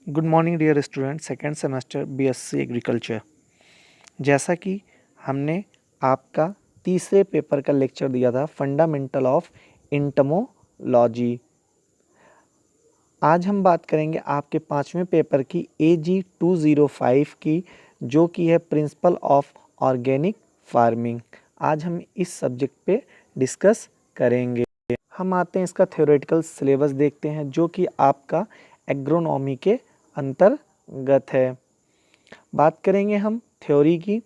Good morning dear student, second semester BSc agriculture. जैसा कि हमने आपका तीसरे पेपर का लेक्चर दिया था, फंडामेंटल ऑफ इंटमोलॉजी। आज हम बात करेंगे आपके पाँचवें पेपर की AG 205 की, जो कि है प्रिंसिपल ऑफ ऑर्गेनिक फार्मिंग। आज हम इस सब्जेक्ट पे डिस्कस करेंगे। हम आते हैं इसका थ्योरेटिकल सिलेबस देखते हैं, जो कि आपका एग्रोनॉमी के अंतर्गत है। बात करेंगे हम थ्योरी की,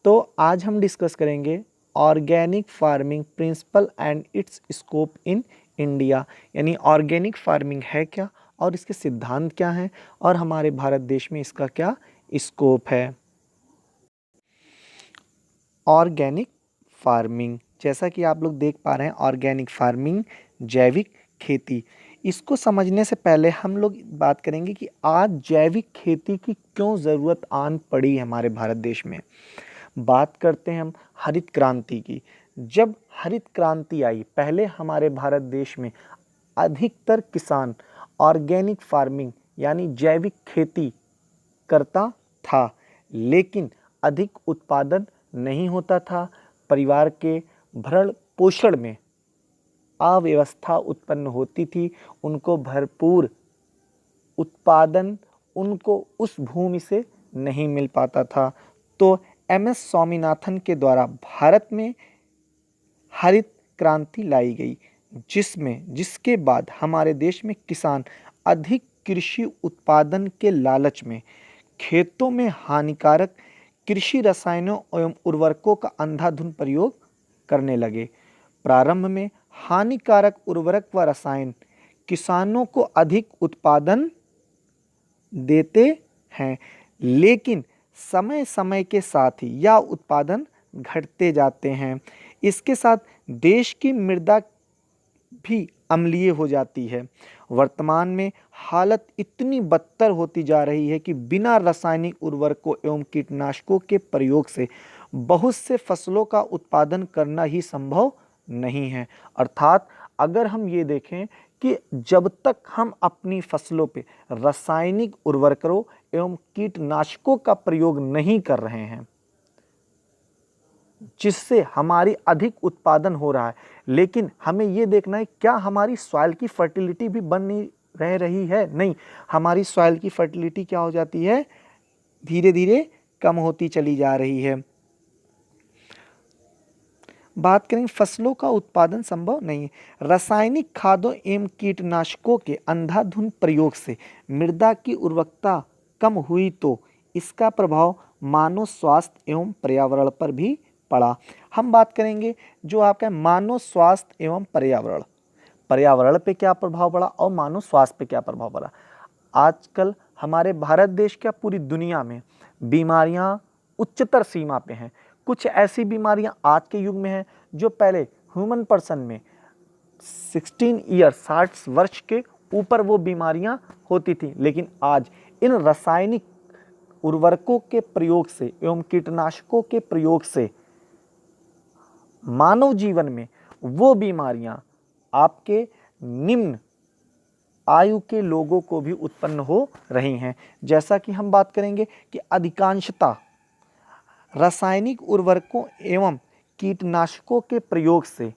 तो आज हम डिस्कस करेंगे organic farming principle and its scope in India. यानी ऑर्गेनिक फार्मिंग है क्या और इसके सिद्धांत क्या हैं और हमारे भारत देश में इसका क्या स्कोप है। ऑर्गेनिक फार्मिंग, जैसा कि आप लोग देख पा रहे हैं, ऑर्गेनिक फार्मिंग जैविक खेती। इसको समझने से पहले हम लोग बात करेंगे कि आज जैविक खेती की क्यों ज़रूरत आन पड़ी है हमारे भारत देश में। बात करते हैं हम हरित क्रांति की। जब हरित क्रांति आई, पहले हमारे भारत देश में अधिकतर किसान ऑर्गेनिक फार्मिंग यानी जैविक खेती करता था, लेकिन अधिक उत्पादन नहीं होता था। परिवार के भरण पोषण में अव्यवस्था उत्पन्न होती थी। उनको भरपूर उत्पादन उनको उस भूमि से नहीं मिल पाता था। तो MS स्वामीनाथन के द्वारा भारत में हरित क्रांति लाई गई, जिसके बाद हमारे देश में किसान अधिक कृषि उत्पादन के लालच में खेतों में हानिकारक कृषि रसायनों एवं उर्वरकों का अंधाधुंध प्रयोग करने लगे। प्रारंभ में हानिकारक उर्वरक व रसायन किसानों को अधिक उत्पादन देते हैं, लेकिन समय समय के साथ ही यह उत्पादन घटते जाते हैं। इसके साथ देश की मृदा भी अम्लीय हो जाती है। वर्तमान में हालत इतनी बदतर होती जा रही है कि बिना रासायनिक उर्वरकों एवं कीटनाशकों के प्रयोग से बहुत से फसलों का उत्पादन करना ही संभव नहीं है। अर्थात अगर हम ये देखें कि जब तक हम अपनी फसलों पे रासायनिक उर्वरकों एवं कीटनाशकों का प्रयोग नहीं कर रहे हैं, जिससे हमारी अधिक उत्पादन हो रहा है, लेकिन हमें ये देखना है क्या हमारी सॉइल की फर्टिलिटी भी बन नहीं रह रही है। नहीं, हमारी सॉइल की फर्टिलिटी क्या हो जाती है, धीरे धीरे कम होती चली जा रही है। बात करें फसलों का उत्पादन संभव नहीं है। रासायनिक खादों एवं कीटनाशकों के अंधाधुंध प्रयोग से मृदा की उर्वरकता कम हुई, तो इसका प्रभाव मानव स्वास्थ्य एवं पर्यावरण पर भी पड़ा। हम बात करेंगे जो आपका मानव स्वास्थ्य एवं पर्यावरण, पर्यावरण पे क्या प्रभाव पड़ा और मानव स्वास्थ्य पे क्या प्रभाव पड़ा। आजकल हमारे भारत देश क्या पूरी दुनिया में बीमारियां उच्चतर सीमा पे हैं। कुछ ऐसी बीमारियां आज के युग में हैं जो पहले ह्यूमन पर्सन में 16 ईयर 60 वर्ष के ऊपर वो बीमारियां होती थी, लेकिन आज इन रासायनिक उर्वरकों के प्रयोग से एवं कीटनाशकों के प्रयोग से मानव जीवन में वो बीमारियां आपके निम्न आयु के लोगों को भी उत्पन्न हो रही हैं। जैसा कि हम बात करेंगे कि अधिकांशतः रासायनिक उर्वरकों एवं कीटनाशकों के प्रयोग से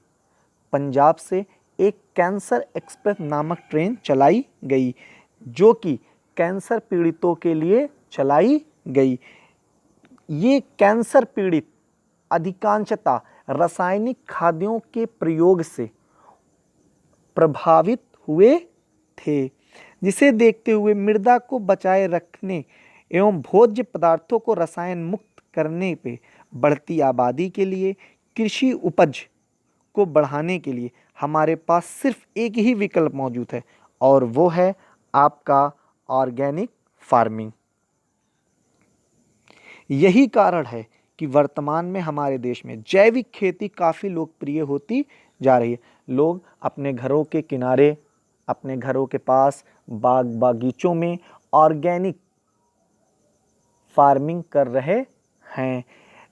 पंजाब से एक कैंसर एक्सप्रेस नामक ट्रेन चलाई गई, जो कि कैंसर पीड़ितों के लिए चलाई गई। ये कैंसर पीड़ित अधिकांशतः रासायनिक खाद्यों के प्रयोग से प्रभावित हुए थे, जिसे देखते हुए मृदा को बचाए रखने एवं भोज्य पदार्थों को रसायन मुक्त करने पे बढ़ती आबादी के लिए कृषि उपज को बढ़ाने के लिए हमारे पास सिर्फ एक ही विकल्प मौजूद है, और वो है आपका ऑर्गेनिक फार्मिंग। यही कारण है कि वर्तमान में हमारे देश में जैविक खेती काफ़ी लोकप्रिय होती जा रही है। लोग अपने घरों के किनारे, अपने घरों के पास बाग बागीचों में ऑर्गेनिक फार्मिंग कर रहे हैं।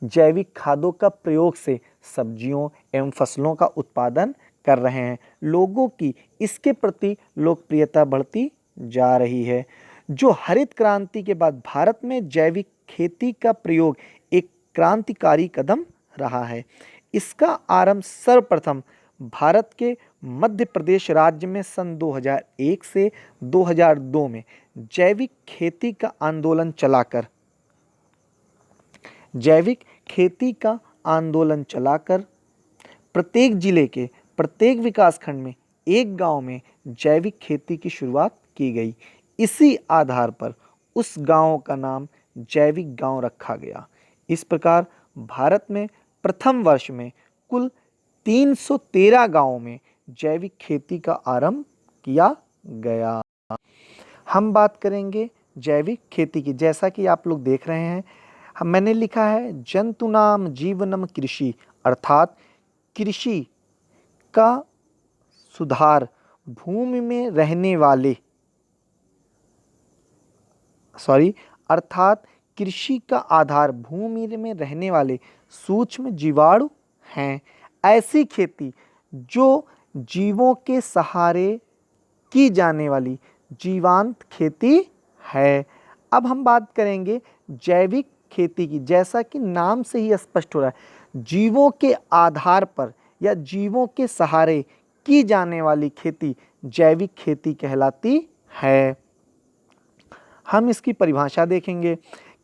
जैविक खादों का प्रयोग से सब्जियों एवं फसलों का उत्पादन कर रहे हैं। लोगों की इसके प्रति लोकप्रियता बढ़ती जा रही है। जो हरित क्रांति के बाद भारत में जैविक खेती का प्रयोग एक क्रांतिकारी कदम रहा है। इसका आरंभ सर्वप्रथम भारत के मध्य प्रदेश राज्य में सन 2001 से 2002 में जैविक खेती का आंदोलन चलाकर प्रत्येक जिले के प्रत्येक विकासखंड में एक गांव में जैविक खेती की शुरुआत की गई। इसी आधार पर उस गांव का नाम जैविक गांव रखा गया। इस प्रकार भारत में प्रथम वर्ष में कुल 313 गांवों में जैविक खेती का आरंभ किया गया। हम बात करेंगे जैविक खेती की। जैसा कि आप लोग देख रहे हैं, मैंने लिखा है जंतुनाम जीवनम कृषि, अर्थात कृषि का सुधार भूमि में रहने वाले अर्थात कृषि का आधार भूमि में रहने वाले सूक्ष्म जीवाणु हैं। ऐसी खेती जो जीवों के सहारे की जाने वाली जीवांत खेती है। अब हम बात करेंगे जैविक खेती की। जैसा कि नाम से ही स्पष्ट हो रहा है, जीवों के आधार पर या जीवों के सहारे की जाने वाली खेती जैविक खेती कहलाती है। हम इसकी परिभाषा देखेंगे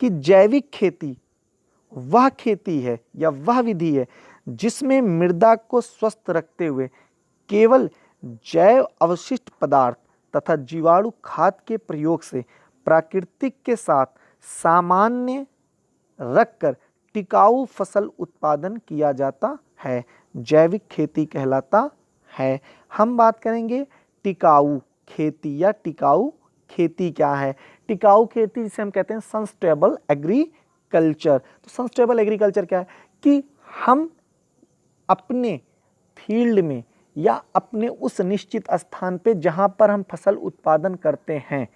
कि जैविक खेती वह खेती है या वह विधि है जिसमें मृदा को स्वस्थ रखते हुए केवल जैव अवशिष्ट पदार्थ तथा जीवाणु खाद के प्रयोग से प्राकृतिक के साथ सामान्य रखकर टिकाऊ फसल उत्पादन किया जाता है, जैविक खेती कहलाता है। हम बात करेंगे टिकाऊ खेती या टिकाऊ खेती क्या है। टिकाऊ खेती जिसे हम कहते हैं सस्टेनेबल एग्रीकल्चर। तो सस्टेनेबल एग्रीकल्चर क्या है कि हम अपने फील्ड में या अपने उस निश्चित स्थान पे जहाँ पर हम फसल उत्पादन करते हैं,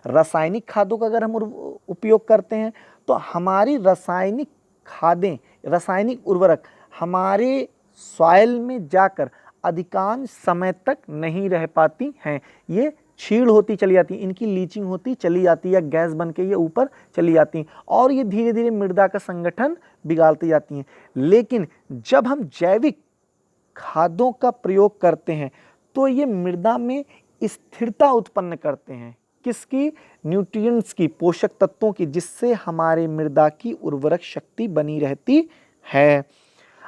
रासायनिक खादों का अगर हम उपयोग करते हैं तो हमारी रासायनिक खादें, रासायनिक उर्वरक हमारे सॉइल में जाकर अधिकांश समय तक नहीं रह पाती हैं। ये छीड़ होती चली जाती है, इनकी लीचिंग होती चली जाती है या गैस बन के ये ऊपर चली जाती हैं और ये धीरे धीरे मृदा का संगठन बिगाड़ती जाती हैं। लेकिन जब हम जैविक खादों का प्रयोग करते हैं तो ये मृदा में स्थिरता उत्पन्न करते हैं। किसकी? न्यूट्रिएंट्स की, पोषक तत्वों की, जिससे हमारे मृदा की उर्वरक शक्ति बनी रहती है।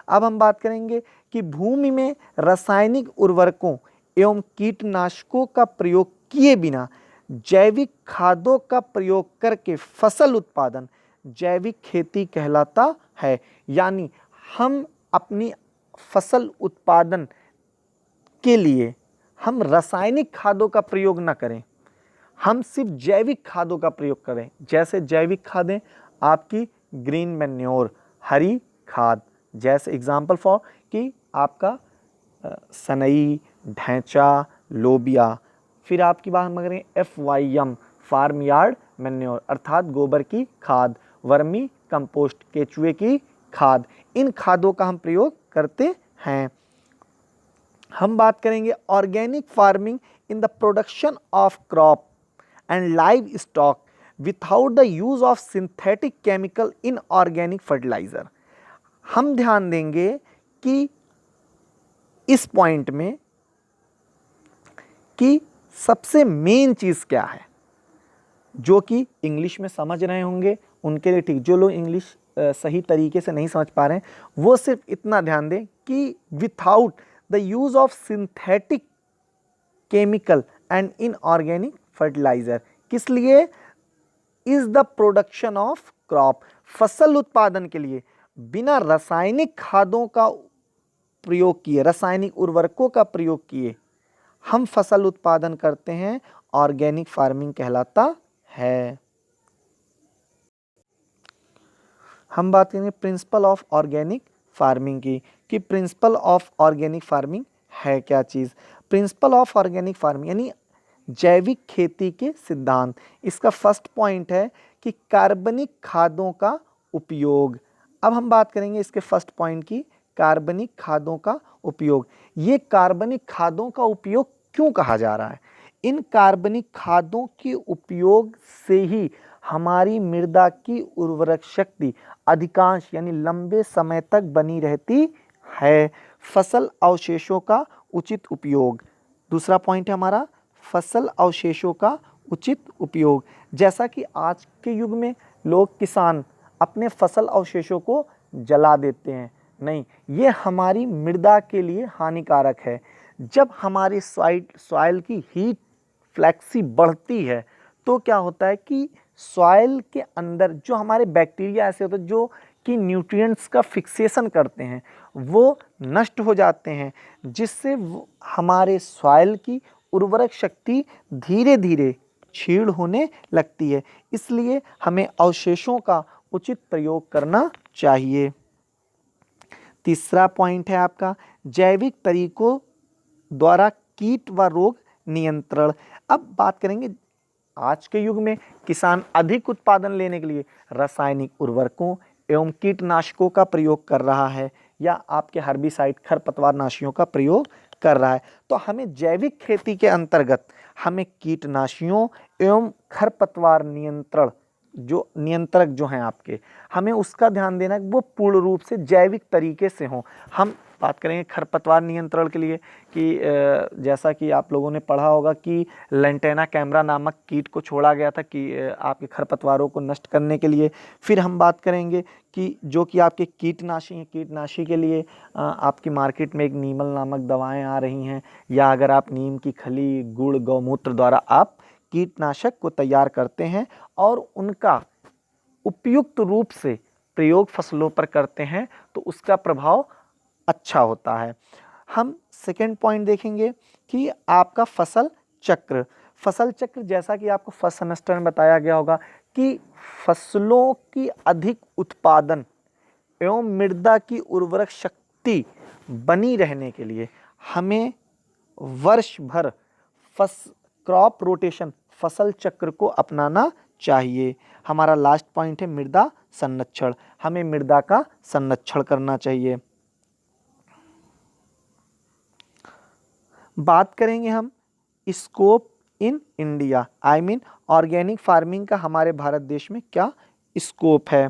अब हम बात करेंगे कि भूमि में रासायनिक उर्वरकों एवं कीटनाशकों का प्रयोग किए बिना जैविक खादों का प्रयोग करके फसल उत्पादन जैविक खेती कहलाता है। यानी हम अपनी फसल उत्पादन के लिए हम रासायनिक खादों का प्रयोग न करें, हम सिर्फ जैविक खादों का प्रयोग करें। जैसे जैविक खादें आपकी ग्रीन मैन्योर, हरी खाद, जैसे एग्जाम्पल फॉर कि आपका सनई, ढैंचा, लोबिया। फिर आपकी बात हम करें FYM, फार्म यार्ड मैन्योर, अर्थात गोबर की खाद, वर्मी कंपोस्ट, केचुए की खाद। इन खादों का हम प्रयोग करते हैं। हम बात करेंगे organic farming in the production of crop and livestock without the use of synthetic chemical in organic fertilizer. हम ध्यान देंगे कि इस पॉइंट में कि सबसे मेन चीज क्या है, जो कि इंग्लिश में समझ रहे होंगे उनके लिए ठीक, जो लोग इंग्लिश सही तरीके से नहीं समझ पा रहे हैं वो सिर्फ इतना ध्यान दें कि without the use of synthetic chemical and inorganic fertilizer. किस लिए? Is the production of crop, फसल उत्पादन के लिए बिना रासायनिक खादों का प्रयोग किए, रासायनिक उर्वरकों का प्रयोग किए हम फसल उत्पादन करते हैं, ऑर्गेनिक फार्मिंग कहलाता है। हम बात करेंगे प्रिंसिपल ऑफ ऑर्गेनिक फार्मिंग की कि प्रिंसिपल ऑफ ऑर्गेनिक फार्मिंग है क्या चीज़। प्रिंसिपल ऑफ ऑर्गेनिक फार्मिंग यानी जैविक खेती के सिद्धांत। इसका फर्स्ट पॉइंट है कि कार्बनिक खादों का उपयोग। अब हम बात करेंगे इसके फर्स्ट पॉइंट की, कार्बनिक खादों का उपयोग। ये कार्बनिक खादों का उपयोग क्यों कहा जा रहा है? इन कार्बनिक खादों के उपयोग से ही हमारी मृदा की उर्वरक शक्ति अधिकांश यानी लंबे समय तक बनी रहती है। फसल अवशेषों का उचित उपयोग, दूसरा पॉइंट है हमारा फसल अवशेषों का उचित उपयोग। जैसा कि आज के युग में लोग किसान अपने फसल अवशेषों को जला देते हैं, नहीं, ये हमारी मृदा के लिए हानिकारक है। जब हमारी सॉइल की हीट फ्लैक्सी बढ़ती है तो क्या होता है कि सॉइल के अंदर जो हमारे बैक्टीरिया ऐसे होते हैं जो कि न्यूट्रिएंट्स का फिक्सेशन करते हैं वो नष्ट हो जाते हैं, जिससे हमारे सॉइल की उर्वरक शक्ति धीरे धीरे क्षीण होने लगती है। इसलिए हमें अवशेषों का उचित प्रयोग करना चाहिए। तीसरा पॉइंट है आपका जैविक तरीकों द्वारा कीट व रोग नियंत्रण। अब बात करेंगे आज के युग में किसान अधिक उत्पादन लेने के लिए रासायनिक उर्वरकों एवं कीटनाशकों का प्रयोग कर रहा है या आपके हर्बिसाइड खरपतवारनाशियों का प्रयोग कर रहा है। तो हमें जैविक खेती के अंतर्गत हमें कीटनाशियों एवं खरपतवार नियंत्रक जो हैं आपके, हमें उसका ध्यान देना कि वो पूर्ण रूप से जैविक तरीके से हों। हम बात करेंगे खरपतवार नियंत्रण के लिए कि जैसा कि आप लोगों ने पढ़ा होगा कि लेंटेना कैमरा नामक कीट को छोड़ा गया था कि आपके खरपतवारों को नष्ट करने के लिए। फिर हम बात करेंगे कि जो कि आपके कीटनाशी हैं, कीटनाशी के लिए आपकी मार्केट में एक नीमल नामक दवाएं आ रही हैं, या अगर आप नीम की खली गुड़ गौमूत्र द्वारा आप कीटनाशक को तैयार करते हैं और उनका उपयुक्त रूप से प्रयोग फसलों पर करते हैं तो उसका प्रभाव अच्छा होता है। हम सेकेंड पॉइंट देखेंगे कि आपका फसल चक्र। फसल चक्र जैसा कि आपको फर्स्ट सेमेस्टर में बताया गया होगा कि फसलों की अधिक उत्पादन एवं मृदा की उर्वरक शक्ति बनी रहने के लिए हमें वर्ष भर क्रॉप रोटेशन फसल चक्र को अपनाना चाहिए। हमारा लास्ट पॉइंट है मृदा संरक्षण, हमें मृदा का संरक्षण करना चाहिए। बात करेंगे हम scope in India, I mean organic farming का हमारे भारत देश में क्या स्कोप है।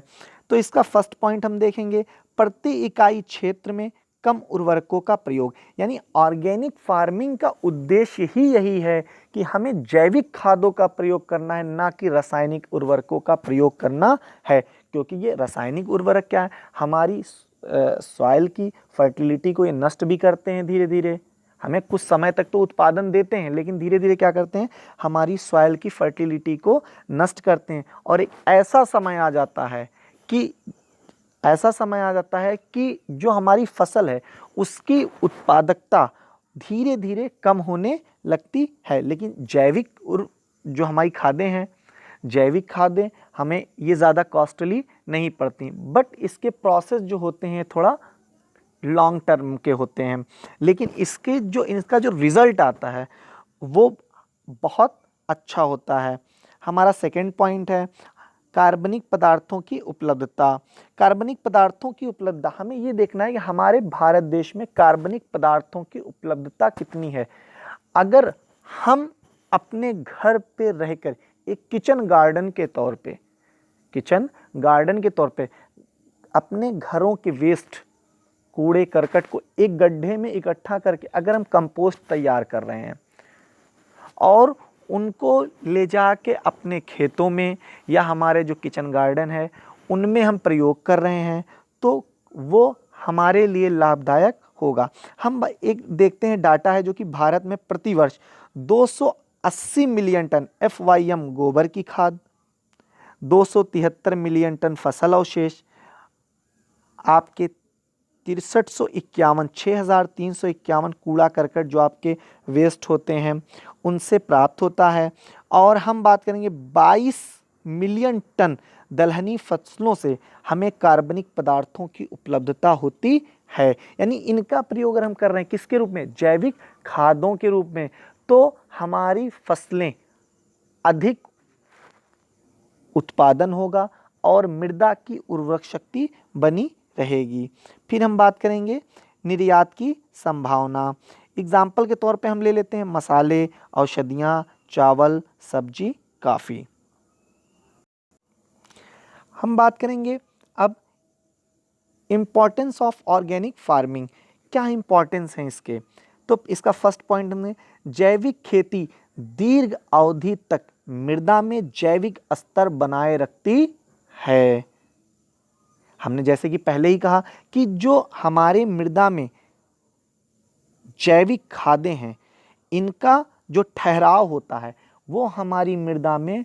तो इसका फर्स्ट पॉइंट हम देखेंगे प्रति इकाई क्षेत्र में कम उर्वरकों का प्रयोग, यानी ऑर्गेनिक फार्मिंग का उद्देश्य ही यही है कि हमें जैविक खादों का प्रयोग करना है, ना कि रासायनिक उर्वरकों का प्रयोग करना है। क्योंकि ये रासायनिक उर्वरक क्या है, हमारी सॉइल की फर्टिलिटी को ये नष्ट भी करते हैं धीरे धीरे। हमें कुछ समय तक तो उत्पादन देते हैं लेकिन धीरे धीरे क्या करते हैं, हमारी सॉइल की फर्टिलिटी को नष्ट करते हैं। और एक ऐसा समय आ जाता है कि जो हमारी फसल है उसकी उत्पादकता धीरे धीरे कम होने लगती है। लेकिन जैविक जो हमारी खादें हैं, जैविक खादें हमें ये ज़्यादा कॉस्टली नहीं पड़ती, बट इसके प्रोसेस जो होते हैं थोड़ा लॉन्ग टर्म के होते हैं, लेकिन इसका जो रिज़ल्ट आता है वो बहुत अच्छा होता है। हमारा सेकेंड पॉइंट है कार्बनिक पदार्थों की उपलब्धता। कार्बनिक पदार्थों की उपलब्धता, हमें ये देखना है कि हमारे भारत देश में कार्बनिक पदार्थों की उपलब्धता कितनी है। अगर हम अपने घर पे रहकर एक किचन गार्डन के तौर पे अपने घरों के वेस्ट कूड़े करकट को एक गड्ढे में इकट्ठा करके अगर हम कंपोस्ट तैयार कर रहे हैं और उनको ले जाके अपने खेतों में या हमारे जो किचन गार्डन है उनमें हम प्रयोग कर रहे हैं तो वो हमारे लिए लाभदायक होगा। हम एक देखते हैं डाटा है जो कि भारत में प्रतिवर्ष 280 मिलियन टन FYM गोबर की खाद, 273 मिलियन टन फसल अवशेष, आपके 6351 कूड़ा करकट जो आपके वेस्ट होते हैं उनसे प्राप्त होता है। और हम बात करेंगे 22 मिलियन टन दलहनी फसलों से हमें कार्बनिक पदार्थों की उपलब्धता होती है। यानी इनका प्रयोग अगर हम कर रहे हैं किसके रूप में, जैविक खादों के रूप में, तो हमारी फसलें अधिक उत्पादन होगा और मृदा की उर्वरक शक्ति बनी रहेगी। फिर हम बात करेंगे निर्यात की संभावना। एग्जाम्पल के तौर पे हम ले लेते हैं मसाले, औषधियाँ, चावल, सब्जी, काफ़ी। हम बात करेंगे अब इम्पॉर्टेंस ऑफ ऑर्गेनिक फार्मिंग, क्या इम्पॉर्टेंस है इसके। तो इसका फर्स्ट पॉइंट हमने, जैविक खेती दीर्घ अवधि तक मृदा में जैविक स्तर बनाए रखती है। हमने जैसे कि पहले ही कहा कि जो हमारे मृदा में जैविक खादें हैं, इनका जो ठहराव होता है वो हमारी मृदा में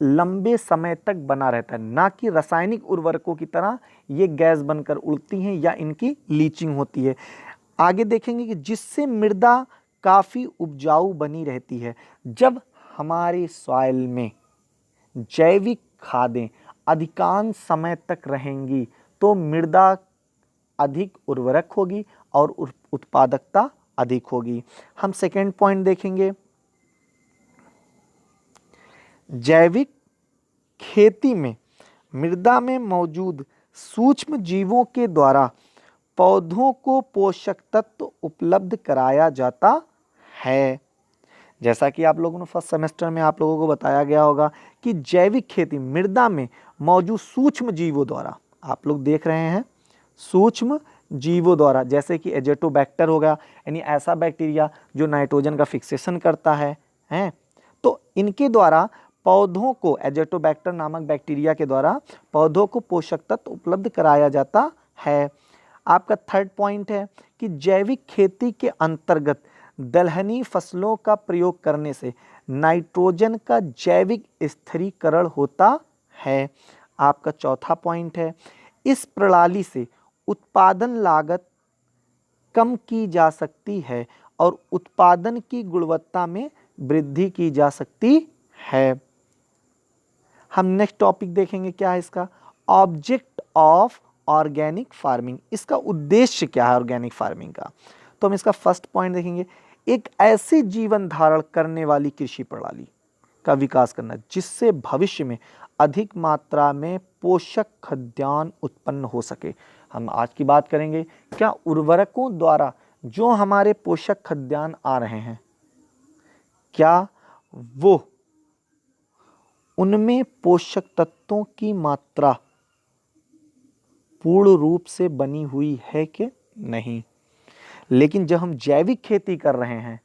लंबे समय तक बना रहता है, ना कि रासायनिक उर्वरकों की तरह ये गैस बनकर उड़ती हैं या इनकी लीचिंग होती है। आगे देखेंगे कि जिससे मृदा काफ़ी उपजाऊ बनी रहती है। जब हमारे सॉइल में जैविक खादें अधिकांश समय तक रहेंगी तो मृदा अधिक उर्वरक होगी और उत्पादकता अधिक होगी। हम सेकेंड पॉइंट देखेंगे, जैविक खेती में मृदा में मौजूद सूक्ष्म जीवों के द्वारा पौधों को पोषक तत्व उपलब्ध कराया जाता है। जैसा कि आप लोगों ने फर्स्ट सेमेस्टर में आप लोगों को बताया गया होगा कि जैविक खेती मृदा में मौजूद सूक्ष्म जीवों द्वारा, आप लोग देख रहे हैं सूक्ष्म जीवों द्वारा, जैसे कि एजेटोबैक्टर हो गया, यानी ऐसा बैक्टीरिया जो नाइट्रोजन का फिक्सेशन करता है, हैं, तो इनके द्वारा पौधों को, एजेटोबैक्टर नामक बैक्टीरिया के द्वारा पौधों को पोषक तत्व उपलब्ध कराया जाता है। आपका थर्ड पॉइंट है कि जैविक खेती के अंतर्गत दलहनी फसलों का प्रयोग करने से नाइट्रोजन का जैविक स्थिरीकरण होता है। आपका चौथा पॉइंट है, इस प्रणाली से उत्पादन लागत कम की जा सकती है और उत्पादन की गुणवत्ता में वृद्धि की जा सकती है। हम नेक्स्ट टॉपिक देखेंगे, क्या है इसका, ऑब्जेक्ट ऑफ ऑर्गेनिक फार्मिंग, इसका उद्देश्य क्या है ऑर्गेनिक फार्मिंग का। तो हम इसका फर्स्ट पॉइंट देखेंगे, एक ऐसी जीवन धारण करने वाली कृषि प्रणाली का विकास करना जिससे भविष्य में अधिक मात्रा में पोषक खाद्यान्न उत्पन्न हो सके। हम आज की बात करेंगे, क्या उर्वरकों द्वारा जो हमारे पोषक खाद्यान्न आ रहे हैं, क्या वो उनमें पोषक तत्वों की मात्रा पूर्ण रूप से बनी हुई है कि नहीं। लेकिन जब हम जैविक खेती कर रहे हैं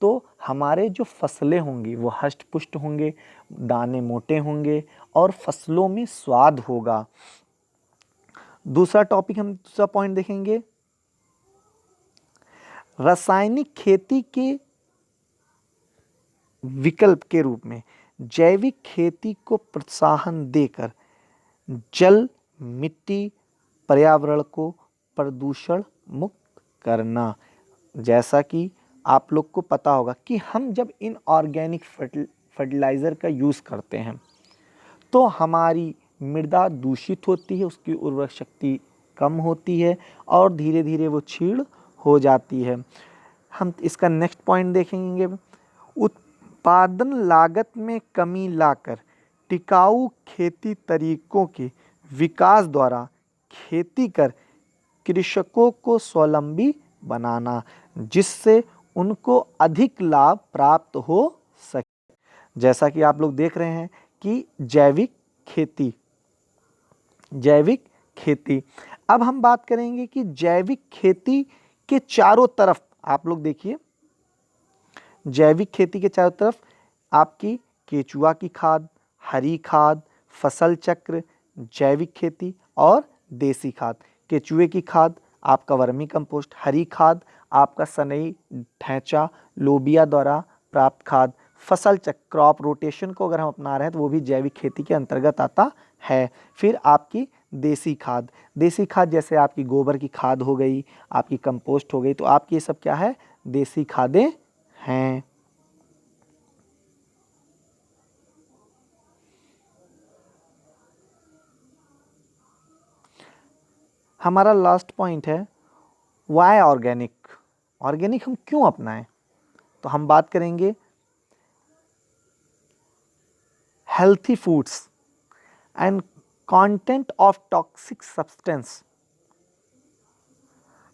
तो हमारे जो फसलें होंगी वो हष्ट पुष्ट होंगे, दाने मोटे होंगे और फसलों में स्वाद होगा। दूसरा टॉपिक, हम दूसरा पॉइंट देखेंगे, रासायनिक खेती के विकल्प के रूप में जैविक खेती को प्रोत्साहन देकर जल, मिट्टी, पर्यावरण को प्रदूषण मुक्त करना। जैसा कि आप लोग को पता होगा कि हम जब इन ऑर्गेनिक फर्टिलाइज़र का यूज़ करते हैं तो हमारी मृदा दूषित होती है, उसकी उर्वरक शक्ति कम होती है और धीरे धीरे वो क्षीण हो जाती है। हम इसका नेक्स्ट पॉइंट देखेंगे, उत्पादन लागत में कमी लाकर टिकाऊ खेती तरीकों के विकास द्वारा खेती कर कृषकों को स्वावलंबी बनाना, जिससे उनको अधिक लाभ प्राप्त हो सके। जैसा कि आप लोग देख रहे हैं कि जैविक खेती, अब हम बात करेंगे कि जैविक खेती के चारों तरफ, आप लोग देखिए, जैविक खेती के चारों तरफ आपकी केचुआ की खाद, हरी खाद, फसल चक्र, जैविक खेती और देसी खाद। केचुए की खाद आपका वर्मी कंपोस्ट, हरी खाद आपका सनई, ढैंचा, लोबिया द्वारा प्राप्त खाद, फसल चक्र, क्रॉप रोटेशन को अगर हम अपना रहे हैं तो वो भी जैविक खेती के अंतर्गत आता है। फिर आपकी देसी खाद, देसी खाद जैसे आपकी गोबर की खाद हो गई, आपकी कंपोस्ट हो गई, तो आपकी ये सब क्या है, देसी खादें हैं। हमारा लास्ट पॉइंट है, वाई ऑर्गेनिक, ऑर्गेनिक हम क्यों अपनाएं। तो हम बात करेंगे healthy foods and content of toxic substance,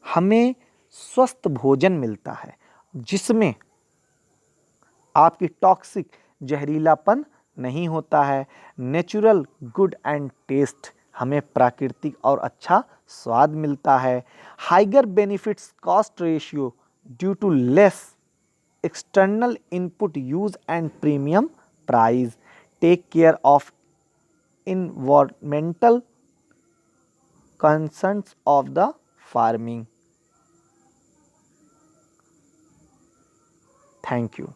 हमें स्वस्थ भोजन मिलता है जिसमें आपकी टॉक्सिक जहरीलापन नहीं होता है, नेचुरल गुड एंड टेस्ट, हमें प्राकृतिक और अच्छा स्वाद मिलता है, higher benefits cost ratio due to less external input use and premium price, take care of environmental concerns of the farming. Thank you.